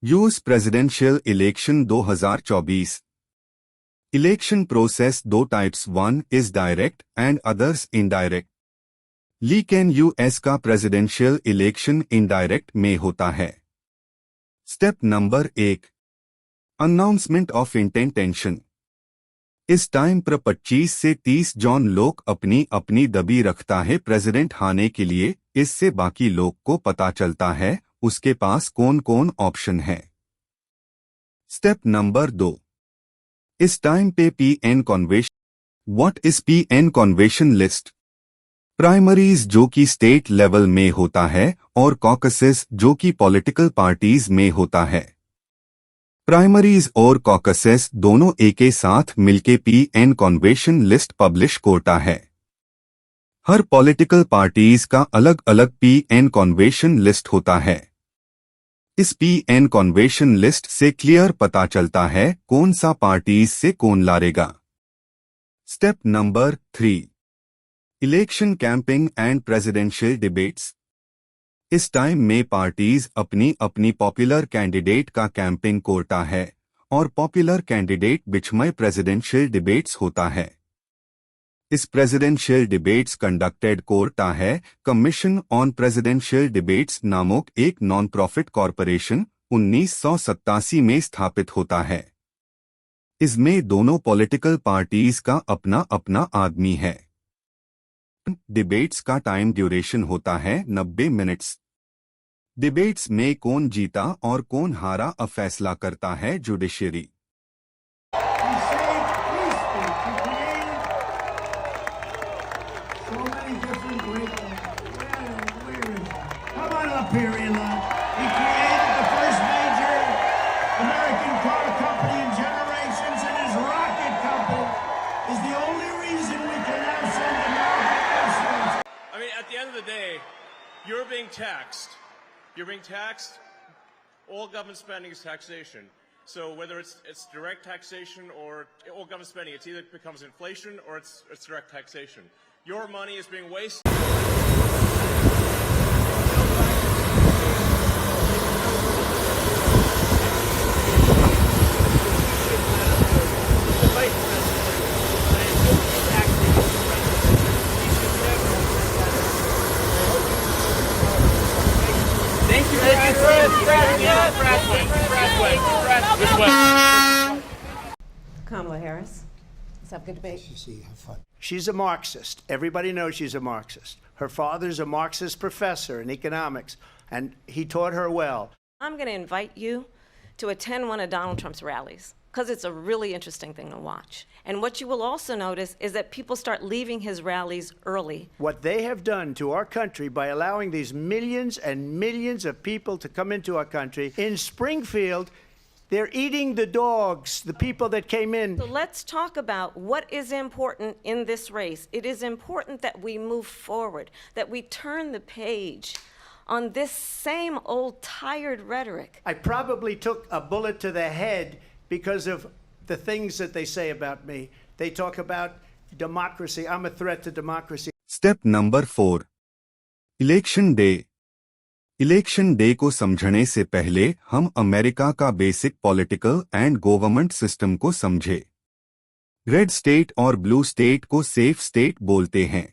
US presidential election 2024। Election process दो types, one is direct and others indirect. लेकिन US का presidential election indirect में होता है। Step number 1, announcement of intention. इस टाइम पर 25 से 30 जॉन लोग अपनी अपनी दबी रखता है प्रेसिडेंट आने के लिए। इससे बाकी लोग को पता चलता है उसके पास कौन कौन ऑप्शन है। स्टेप नंबर 2, इस टाइम पे PN convention. What is PN convention list? Primaries जो कि स्टेट लेवल में होता है और कॉकसेस जो कि पॉलिटिकल पार्टीज में होता है। प्राइमरीज और कॉकसेस दोनों एक साथ मिलके पीएन कन्वेंशन लिस्ट पब्लिश करता है। हर पॉलिटिकल पार्टीज का अलग अलग पीएन कन्वेंशन लिस्ट होता है। इस पीएन कन्वेंशन लिस्ट से क्लियर पता चलता है कौन सा पार्टीज से कौन लड़ेगा। Step number 3, election camping and presidential debates. इस टाइम में पार्टीज अपनी अपनी पॉपुलर कैंडिडेट का कैंपिंग करता है और पॉपुलर कैंडिडेट बीच में प्रेसिडेंशियल डिबेट्स होता है। इस प्रेसिडेंशियल डिबेट्स कंडक्टेड करता है कमीशन ऑन प्रेसिडेंशियल डिबेट्स नामक एक नॉन प्रॉफिट कॉरपोरेशन 1987 में स्थापित होता है। इसमें दोनों पॉलिटिकल पार्टीज का अपना अपना आदमी है। डिबेट्स का टाइम ड्यूरेशन होता है 90 मिनट्स। डिबेट्स में कौन जीता और कौन हारा अब फैसला करता है judiciary. You're being taxed. You're being taxed. All government spending is taxation. So whether it's direct taxation or all government spending, it either becomes inflation or it's direct taxation. Your money is being wasted. Kamala Harris. Is that good debate? She's a Marxist. Everybody knows she's a Marxist. Her father's a Marxist professor in economics, and he taught her well. I'm going to invite you to attend one of Donald Trump's rallies, because it's a really interesting thing to watch. And what you will also notice is that people start leaving his rallies early. What they have done to our country by allowing these millions and millions of people to come into our country, in Springfield, they're eating the dogs, the people that came in. So let's talk about what is important in this race. It is important that we move forward, that we turn the page on this same old tired rhetoric. I probably took a bullet to the head because of the things that they say about me. They talk about democracy. I'm a threat to democracy. Step number 4, election day. Election day को समझने से पहले हम America का basic political and government system को समझे। Red state और blue state को सेफ स्टेट बोलते हैं।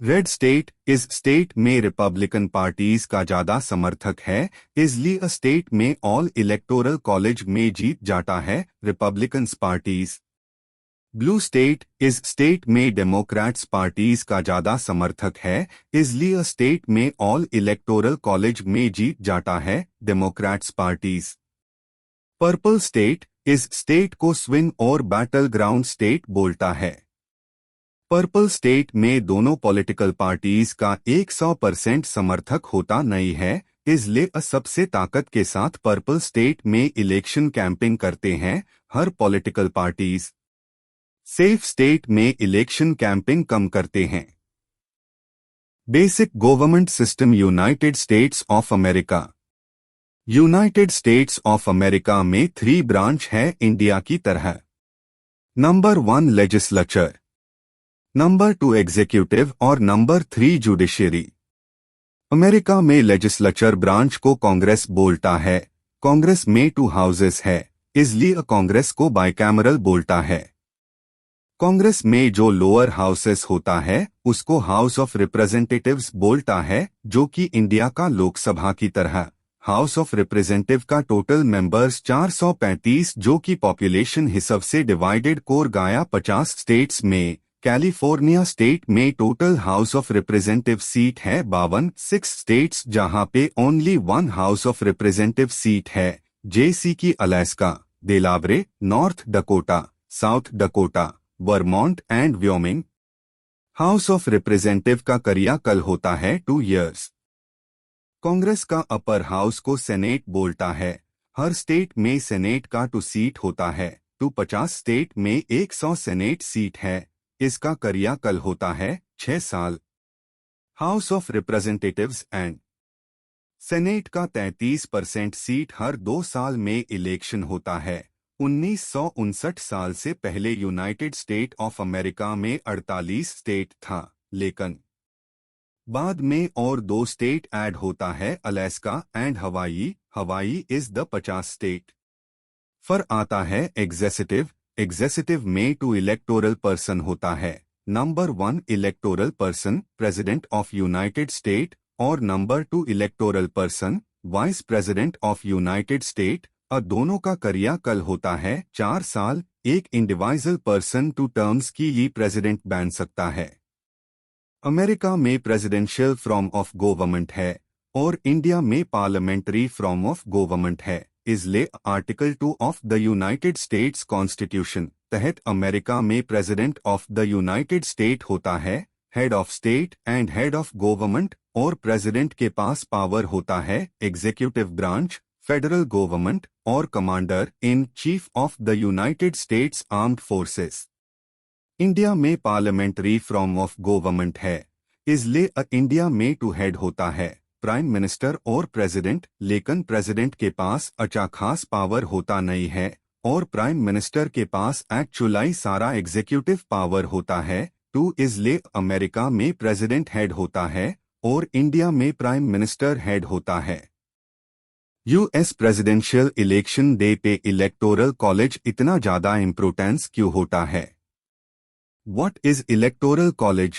रेड स्टेट इस स्टेट में रिपब्लिकन पार्टीज का ज्यादा समर्थक है, इसलिए स्टेट में ऑल इलेक्टोरल कॉलेज में जीत जाता है रिपब्लिकन्स पार्टीज। ब्लू स्टेट इस स्टेट में डेमोक्रेट्स पार्टीज का ज्यादा समर्थक है, इसलिए स्टेट में ऑल इलेक्टोरल कॉलेज में जीत जाता है डेमोक्रेट्स पार्टीज। पर्पल स्टेट इस स्टेट को स्विंग और बैटल ग्राउंड स्टेट बोलता है। पर्पल स्टेट में दोनों पॉलिटिकल पार्टीज का 100% समर्थक होता नहीं है, इसलिए सबसे ताकत के साथ पर्पल स्टेट में इलेक्शन कैंपिंग करते हैं हर पॉलिटिकल पार्टीज। सेफ स्टेट में इलेक्शन कैंपिंग कम करते हैं। Basic government system United states of America. United states of America में 3 ब्रांच है इंडिया की तरह। नंबर 1 लेजिस्लेचर, नंबर 2 एग्जीक्यूटिव और नंबर 3 जुडिशरी। अमेरिका में लेजिस्लेचर ब्रांच को कांग्रेस बोलता है, कांग्रेस में 2 हाउसेस है, इसलिए कांग्रेस को बाइकैमरल बोलता है। कांग्रेस में जो लोअर हाउसेस होता है उसको हाउस ऑफ रिप्रेजेंटेटिव्स बोलता है, जो कि इंडिया का लोकसभा की तरह। हाउस ऑफ रिप्रेजेंटेटिव का टोटल मेंबर्स 435, जो कि पॉपुलेशन हिसाब से डिवाइडेड कोर गाया 50 स्टेट्स में। कैलिफोर्निया स्टेट में total house of representative seat है 52, 6 स्टेट्स जहां पे only 1 house of representative seat है, जैसे कि Alaska, Delaware, north Dakota, south Dakota, Vermont and Wyoming. House of representative का कार्यकाल होता है 2 इयर्स। कांग्रेस का अपर हाउस को सेनेट बोलता है। हर स्टेट में सेनेट का 2 सीट होता है, तो 50 स्टेट में 100 सेनेट सीट है। इसका कार्यकाल होता है 6 साल। House of representatives and senate का 33% सीट हर 2 साल में इलेक्शन होता है। 1959 साल से पहले यूनाइटेड स्टेट ऑफ अमेरिका में 48 स्टेट था, लेकिन बाद में और 2 स्टेट ऐड होता है, अलास्का एंड हवाई। हवाई इज द 50 स्टेट। फिर आता है एग्जेक्यूटिव। एग्जेक्यूटिव में 2 इलेक्टोरल पर्सन होता है। Number 1 electoral person president of United State और number 2 electoral person vice president of United State. और दोनों का कार्यकाल होता है 4 साल। एक इंडिविजुअल पर्सन 2 टर्म्स की ये प्रेसिडेंट बन सकता है। अमेरिका में प्रेसिडेंशियल फॉर्म ऑफ गवर्नमेंट है और इंडिया में पार्लियामेंट्री फॉर्म ऑफ गवर्नमेंट है। इसलिए article 2 of the United states constitution तहत अमेरिका में president of the United state होता है, head of state and head of government, और प्रेसिडेंट के पास पावर होता है एग्जीक्यूटिव ब्रांच, फेडरल गवर्नमेंट और commander in chief of the United states armed forces. India में पार्लियामेंट्री फॉर्म ऑफ गवर्नमेंट है, इसलिए इंडिया में 2 हेड होता है, प्राइम मिनिस्टर और प्रेसिडेंट। लेकिन प्रेसिडेंट के पास अच्छा खास पावर होता नहीं है और प्राइम मिनिस्टर के पास एक्चुअली सारा एग्जीक्यूटिव पावर होता है। 2 इसलिए अमेरिका में प्रेसिडेंट हेड होता है और इंडिया में प्राइम मिनिस्टर हेड होता है। यूएस प्रेसिडेंशियल इलेक्शन डे पे इलेक्टोरल कॉलेज इतना ज्यादा इम्पोर्टेंस क्यों होता है? What is electoral college?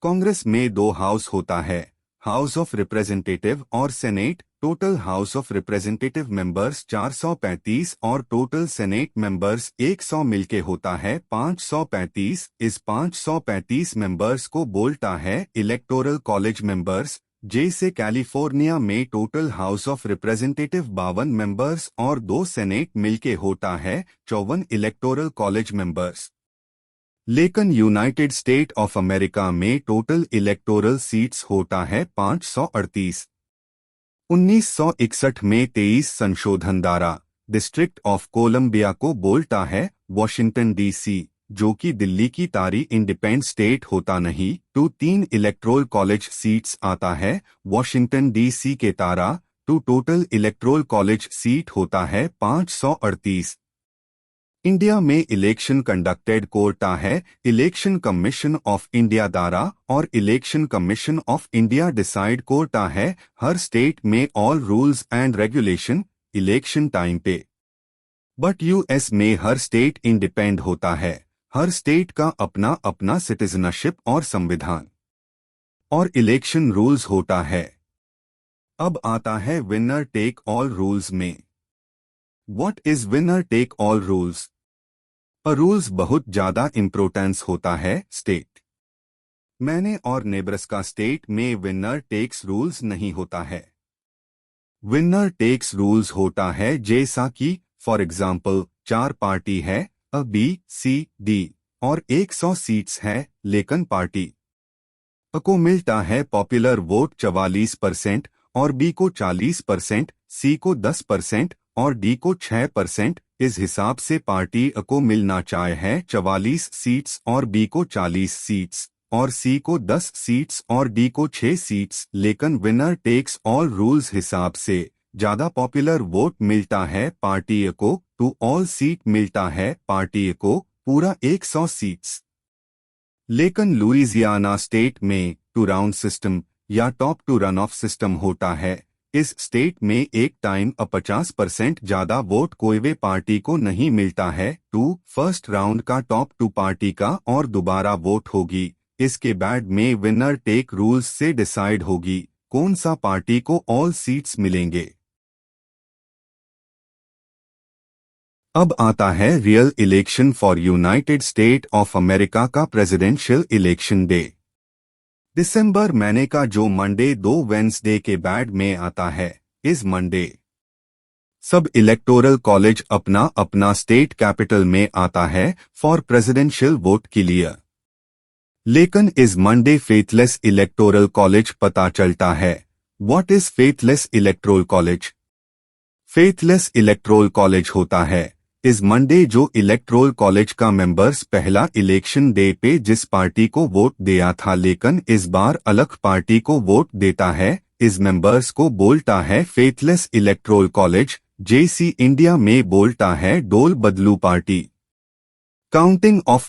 Congress में 2 हाउस होता है, हाउस ऑफ रिप्रेजेंटेटिव और senate. Total house of representative members 435 और टोटल सेनेट मेंबर्स 100 मिलके होता है 535। इस 535 मेंबर्स को बोलता है इलेक्टोरल कॉलेज मेंबर्स। जैसे कैलिफोर्निया में total house of representative 52 members और 2 सेनेट मिलके होता है 54 इलेक्टोरल कॉलेज मेंबर्स। लेकिन यूनाइटेड स्टेट ऑफ अमेरिका में टोटल इलेक्टोरल सीट्स होता है 538। 1961 में 23 संशोधन द्वारा डिस्ट्रिक्ट ऑफ कोलंबिया को बोलता है वॉशिंगटन डीसी, जो कि दिल्ली की तारी इंडिपेंडेंट स्टेट होता नहीं, तो 3 इलेक्टोरल कॉलेज सीट्स आता है वॉशिंगटन डीसी के तारा, तो टोटल इलेक्टोरल कॉलेज सीट होता है 538। इंडिया में इलेक्शन कंडक्टेड कोर्टा है इलेक्शन कमीशन ऑफ इंडिया द्वारा और election commission of India decide Carta है हर स्टेट में all rules and regulation election time पे। बट यूएस में हर स्टेट इंडिपेंडेंट होता है, हर स्टेट का अपना अपना सिटीजनशिप और संविधान और इलेक्शन रूल्स होता है। अब आता है विनर टेक ऑल रूल्स में। What is winner take all rules? Rules बहुत ज्यादा इम्पोर्टेंस होता है स्टेट। मैंने और नेब्रास्का स्टेट में विनर टेक्स रूल्स नहीं होता है। विनर टेक्स रूल्स होता है जैसा कि फॉर एग्जाम्पल 4 पार्टी है A, B, C, D और 100 सीट्स है, लेकिन पार्टी A को मिलता है पॉपुलर वोट 44% और B को 40%, C को 10% और D को 6%। इस हिसाब से पार्टी A को मिलना चाहे है 44 सीट्स और B को 40 सीट्स और C को 10 सीट्स और D को 6 सीट्स। लेकिन विनर टेक्स ऑल रूल्स हिसाब से ज्यादा पॉपुलर वोट मिलता है पार्टी A को, तो ऑल सीट मिलता है पार्टी A को पूरा 100 सीट्स। लेकिन लुइजियाना स्टेट में 2 राउंड सिस्टम या टॉप 2 रन ऑफ सिस्टम होता है, इस स्टेट में एक टाइम 50% ज्यादा वोट कोई वे पार्टी को नहीं मिलता है। 2 फर्स्ट राउंड का टॉप 2 पार्टी का और दोबारा वोट होगी। इसके बाद में विनर टेक रूल्स से डिसाइड होगी कौन सा पार्टी को ऑल सीट्स मिलेंगे। अब आता है real election for United state of America का प्रेसिडेंशियल इलेक्शन डे। दिसंबर महीने का जो मंडे 2 वेंसडे के बाद में आता है, इस मंडे सब इलेक्टोरल कॉलेज अपना अपना स्टेट कैपिटल में आता है फॉर प्रेसिडेंशियल वोट के लिए। लेकिन इस मंडे फेथलेस इलेक्टोरल कॉलेज पता चलता है। What is faithless electoral college? Faithless electoral college होता है इस मंडे जो इलेक्टोरल कॉलेज का मेंबर्स पहला इलेक्शन डे पे जिस पार्टी को वोट दिया था लेकिन इस बार अलग पार्टी को वोट देता है, इस मेंबर्स को बोलता है फेथलेस इलेक्टोरल कॉलेज। जेसी इंडिया में बोलता है डोल बदलू party. Counting of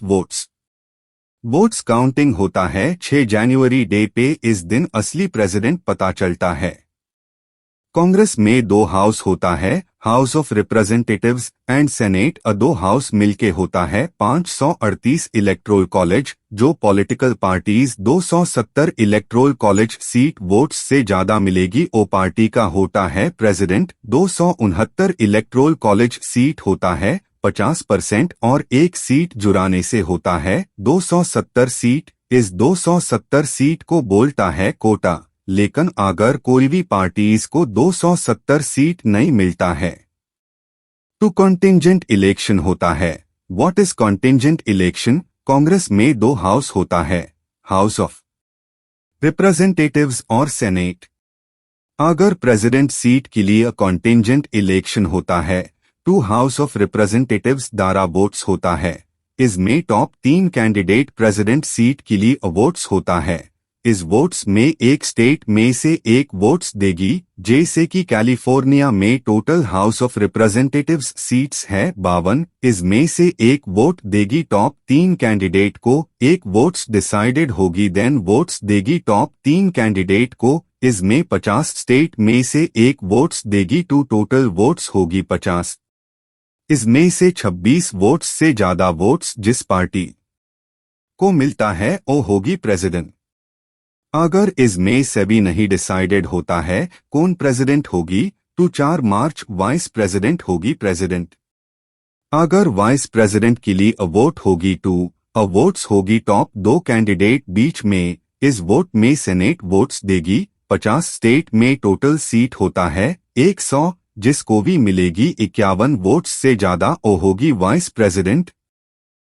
votes counting होता है 6 जनवरी डे पे। इस दिन असली प्रेसिडेंट पता चलता है। कांग्रेस में 2 हाउस होता है, house of representatives and senate. 2 house मिलके होता है 538 इलेक्टोरल कॉलेज। जो political parties 270 electoral college seat votes से ज्यादा मिलेगी ओ पार्टी का होता है प्रेसिडेंट। 269 इलेक्टोरल कॉलेज सीट होता है 50% और 1 सीट जुराने से होता है 270 सीट। इस 270 सीट को बोलता है कोटा। लेकिन अगर कोई भी पार्टीज को 270 सीट नहीं मिलता है तो कॉन्टिंजेंट इलेक्शन होता है। What is contingent election? Congress में 2 हाउस होता है, हाउस ऑफ रिप्रेजेंटेटिव्स और सेनेट। अगर प्रेसिडेंट सीट के लिए कॉन्टिंजेंट इलेक्शन होता है तो हाउस ऑफ रिप्रेजेंटेटिव्स द्वारा वोट्स होता है। इसमें टॉप 3 कैंडिडेट प्रेसिडेंट सीट के लिए वोट्स होता है। इस वोट्स में एक स्टेट में से एक वोट्स देगी, जैसे कि कैलिफोर्निया में total house of representatives seats है 52। इसमें से एक वोट देगी टॉप 3 कैंडिडेट को, एक वोट्स डिसाइडेड होगी देन वोट्स देगी टॉप 3 कैंडिडेट को। इसमें 50 स्टेट में से एक वोट्स देगी टू टोटल वोट्स होगी 50। इसमें से 26 वोट्स से ज्यादा वोट्स जिस पार्टी को मिलता है वो होगी प्रेसिडेंट। अगर इसमें से भी नहीं डिसाइडेड होता है कौन प्रेसिडेंट होगी तो 4 मार्च वाइस प्रेसिडेंट होगी प्रेसिडेंट। अगर वाइस प्रेसिडेंट के लिए वोट होगी तो वोट्स होगी टॉप 2 कैंडिडेट बीच में। इस वोट में सेनेट वोट्स देगी। 50 स्टेट में टोटल सीट होता है 100, जिसको भी मिलेगी 51 वोट्स से ज्यादा वो होगी वाइस प्रेसिडेंट।